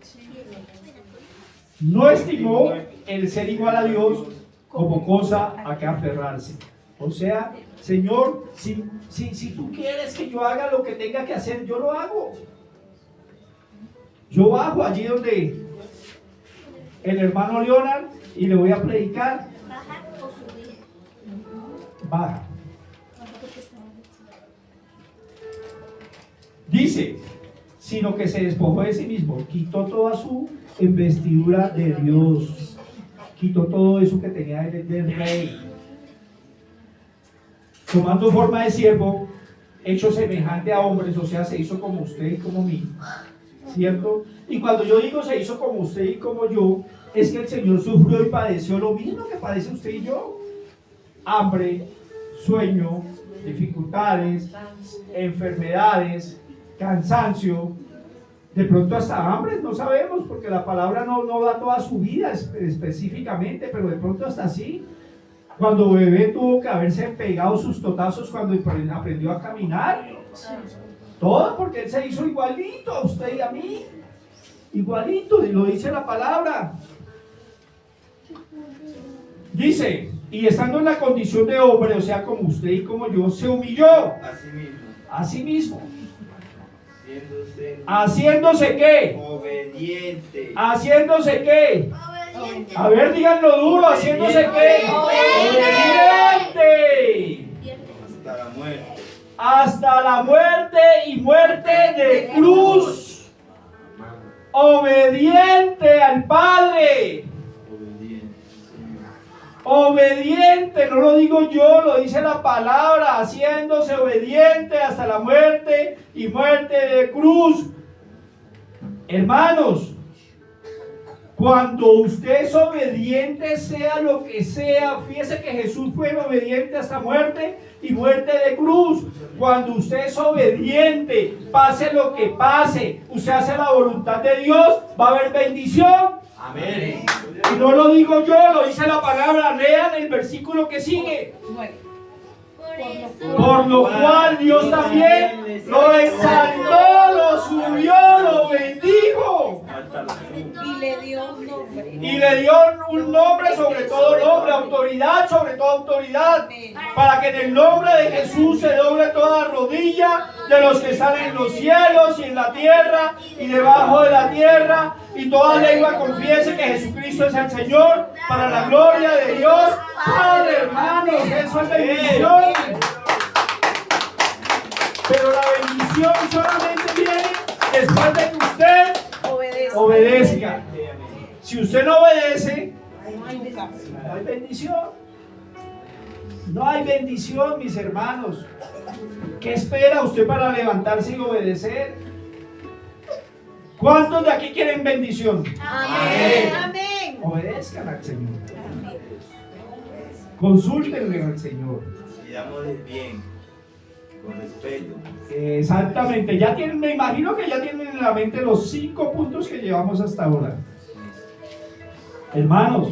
No estimó el ser igual a Dios como cosa a que aferrarse. O sea, Señor, si tú quieres que yo haga lo que tenga que hacer, yo lo hago. Yo bajo allí donde el hermano Leonard y le voy a predicar. Baja. Dice, sino que se despojó de sí mismo, quitó toda su investidura de Dios, quitó todo eso que tenía del rey, tomando forma de siervo, hecho semejante a hombres, o sea, se hizo como usted y como mí, ¿cierto? Y cuando yo digo se hizo como usted y como yo, es que el Señor sufrió y padeció lo mismo que padece usted y yo: hambre, sueño, dificultades, enfermedades, cansancio, de pronto hasta hambre, no sabemos, porque la palabra no da toda su vida específicamente, pero de pronto hasta así. Cuando bebé tuvo que haberse pegado sus totazos cuando aprendió a caminar. Todo porque él se hizo igualito a usted y a mí. Igualito, y lo dice la palabra. Dice, y estando en la condición de hombre, o sea, como usted y como yo, se humilló a sí mismo. ¿Haciéndose qué? Obediente. ¿Haciéndose qué? A ver, díganlo duro, ¿haciéndose qué? Obediente. Hasta la muerte. Hasta la muerte y muerte de cruz. Obediente al Padre. Obediente. obediente, no lo digo yo, lo dice la palabra, haciéndose obediente hasta la muerte y muerte de cruz. Hermanos, cuando usted es obediente, sea lo que sea, fíjese que Jesús fue obediente hasta muerte y muerte de cruz. Cuando usted es obediente, pase lo que pase, usted hace la voluntad de Dios, va a haber bendición. Amén. Y no lo digo yo, lo dice la palabra. Lean el versículo que sigue. 9. Por lo cual Dios también lo exaltó, lo subió, lo bendijo. Y le dio un nombre. Y le dio un nombre sobre todo nombre, autoridad sobre toda autoridad, para que en el nombre de Jesús se doble toda rodilla de los que están en los cielos y en la tierra y debajo de la tierra, y toda lengua confiese que Jesucristo es el Señor, para la gloria de Dios Padre. Hermanos, eso es bendición. Pero la bendición solamente viene después de que usted obedezca. Si usted no obedece, no hay bendición. No hay bendición, mis hermanos. ¿Qué espera usted para levantarse y obedecer? ¿Cuántos de aquí quieren bendición? Amén. Amén. Obedezcan al Señor. Consúltenle al Señor. Pidámosles bien, con respeto. Exactamente. Ya tienen, me imagino que ya tienen en la mente los 5 puntos que llevamos hasta ahora. Hermanos,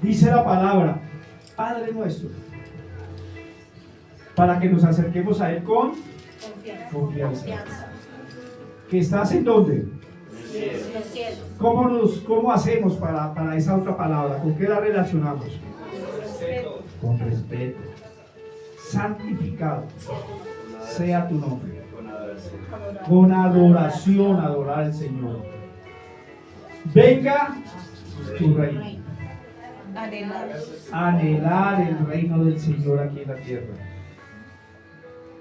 dice la palabra, Padre nuestro, para que nos acerquemos a Él con confianza. ¿Que estás en dónde? Los cielos. ¿Cómo hacemos para esa otra palabra? ¿Con qué la relacionamos? Con respeto. Santificado sea tu nombre. Con adoración, adorar al Señor. Venga tu reino. Anhelar el reino del Señor aquí en la tierra.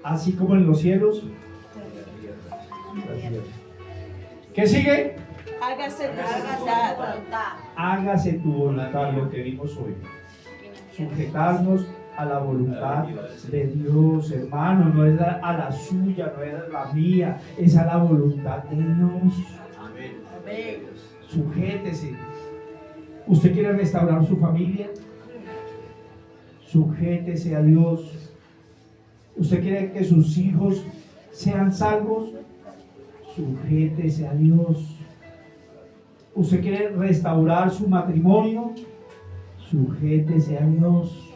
Así como en los cielos. La tierra. ¿Qué sigue? Hágase tu voluntad. Hágase tu voluntad, lo que vimos hoy. Sujetarnos a la voluntad de Dios, hermano. No es a la suya, no es a la mía, es a la voluntad de Dios. Amén. Sujétese. ¿Usted quiere restaurar su familia? Sujétese a Dios. ¿Usted quiere que sus hijos sean salvos? Sujétese a Dios. ¿Usted quiere restaurar su matrimonio? Sujétese a Dios.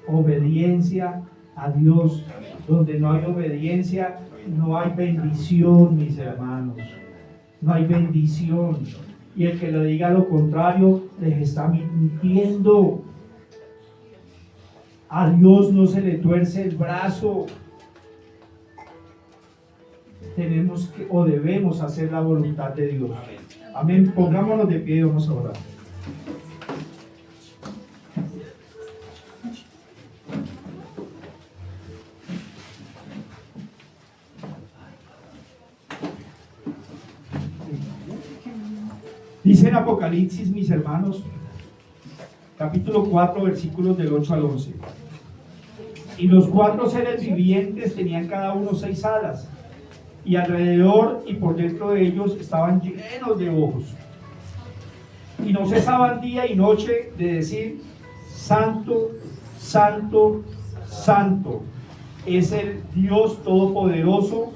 Obediencia a Dios. Donde no hay obediencia, no hay bendición, mis hermanos. No hay bendición. Y el que le diga lo contrario, les está mintiendo. A Dios no se le tuerce el brazo. Tenemos que o debemos hacer la voluntad de Dios. Amén. Pongámonos de pie y vamos a orar. Dice en Apocalipsis, mis hermanos, capítulo 4, versículos del 8 al 11. Y los 4 seres vivientes tenían cada uno 6 alas, y alrededor y por dentro de ellos estaban llenos de ojos. Y no cesaban día y noche de decir: Santo, Santo, Santo es el Dios Todopoderoso,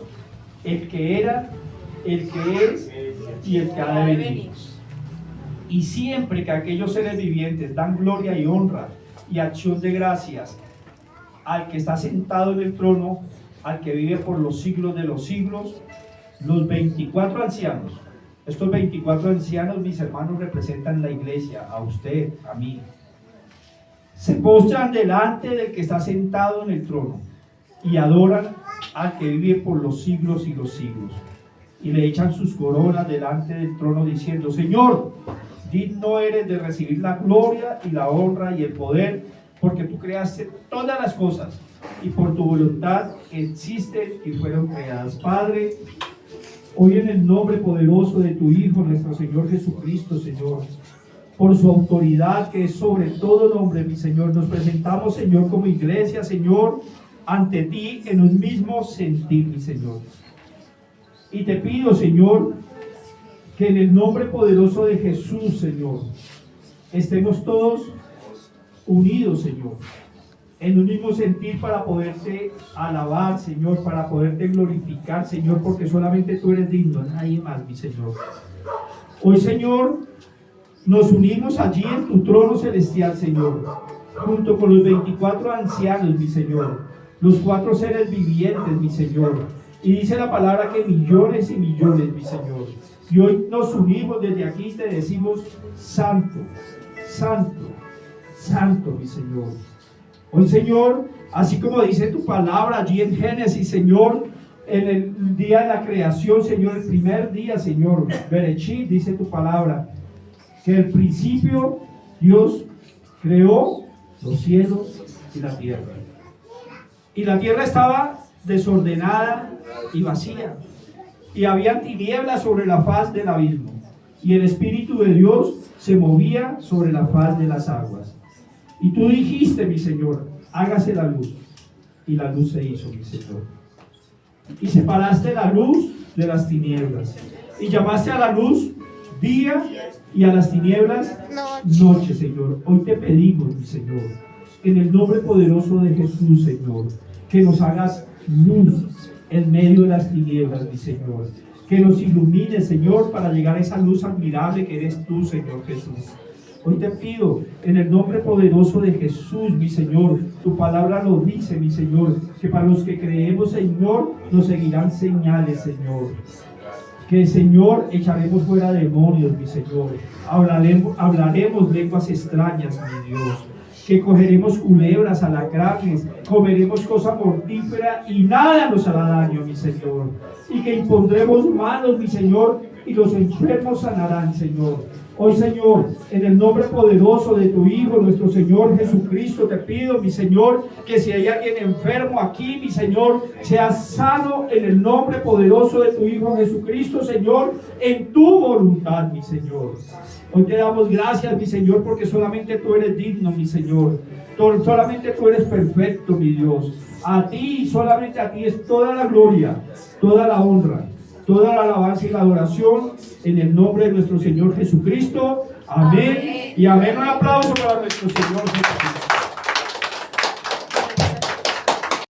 el que era, el que es y el que ha de venir. Y siempre que aquellos seres vivientes dan gloria y honra y acción de gracias al que está sentado en el trono, al que vive por los siglos de los siglos, los 24 ancianos, estos 24 ancianos, mis hermanos, representan la iglesia, a usted, a mí, se postran delante del que está sentado en el trono y adoran al que vive por los siglos y los siglos, y le echan sus coronas delante del trono diciendo: Señor, digno eres de recibir la gloria y la honra y el poder, porque tú creaste todas las cosas y por tu voluntad existen y fueron creadas. Padre, Hoy en el nombre poderoso de tu Hijo, nuestro Señor Jesucristo, Señor, por su autoridad que es sobre todo nombre, mi Señor, nos presentamos, Señor, como iglesia, Señor, ante ti en un mismo sentir, mi Señor. Y te pido, Señor, que en el nombre poderoso de Jesús, Señor, estemos todos unidos, Señor, en un mismo sentir para poderte alabar, Señor, para poderte glorificar, Señor, porque solamente tú eres digno, nadie más, mi Señor. Hoy, Señor, nos unimos allí en tu trono celestial, Señor, junto con los 24 ancianos, mi Señor, los 4 seres vivientes, mi Señor. Y dice la palabra que millones y millones, mi Señor. Y hoy nos unimos desde aquí y te decimos, santo, santo, santo, mi Señor. Hoy, Señor, así como dice tu palabra allí en Génesis, Señor, en el día de la creación, Señor, el primer día, Señor, Bereshit, dice tu palabra, que al principio Dios creó los cielos y la tierra. Y la tierra estaba desordenada y vacía. Y había tinieblas sobre la faz del abismo. Y el Espíritu de Dios se movía sobre la faz de las aguas. Y tú dijiste, mi Señor, hágase la luz. Y la luz se hizo, mi Señor. Y separaste la luz de las tinieblas. Y llamaste a la luz día y a las tinieblas noche, Señor. Hoy te pedimos, mi Señor, en el nombre poderoso de Jesús, Señor, que nos hagas luz en medio de las tinieblas, mi Señor. Que nos ilumines, Señor, para llegar a esa luz admirable que eres tú, Señor Jesús. Hoy te pido, en el nombre poderoso de Jesús, mi Señor, tu palabra lo dice, mi Señor, que para los que creemos, Señor, nos seguirán señales, Señor. Que, Señor, echaremos fuera demonios, mi Señor. Hablaremos lenguas extrañas, mi Dios. Que cogeremos culebras, alacranes, comeremos cosa mortífera y nada nos hará daño, mi Señor. Y que impondremos manos, mi Señor, y los enfermos sanarán, Señor. Hoy, Señor, en el nombre poderoso de tu Hijo, nuestro Señor Jesucristo, te pido, mi Señor, que si hay alguien enfermo aquí, mi Señor, sea sano en el nombre poderoso de tu Hijo Jesucristo, Señor, en tu voluntad, mi Señor. Hoy te damos gracias, mi Señor, porque solamente tú eres digno, mi Señor. Solamente tú eres perfecto, mi Dios. A ti, solamente a ti es toda la gloria, toda la honra, toda la alabanza y la adoración en el nombre de nuestro Señor Jesucristo. Amén. Y amén. Un aplauso para nuestro Señor Jesucristo.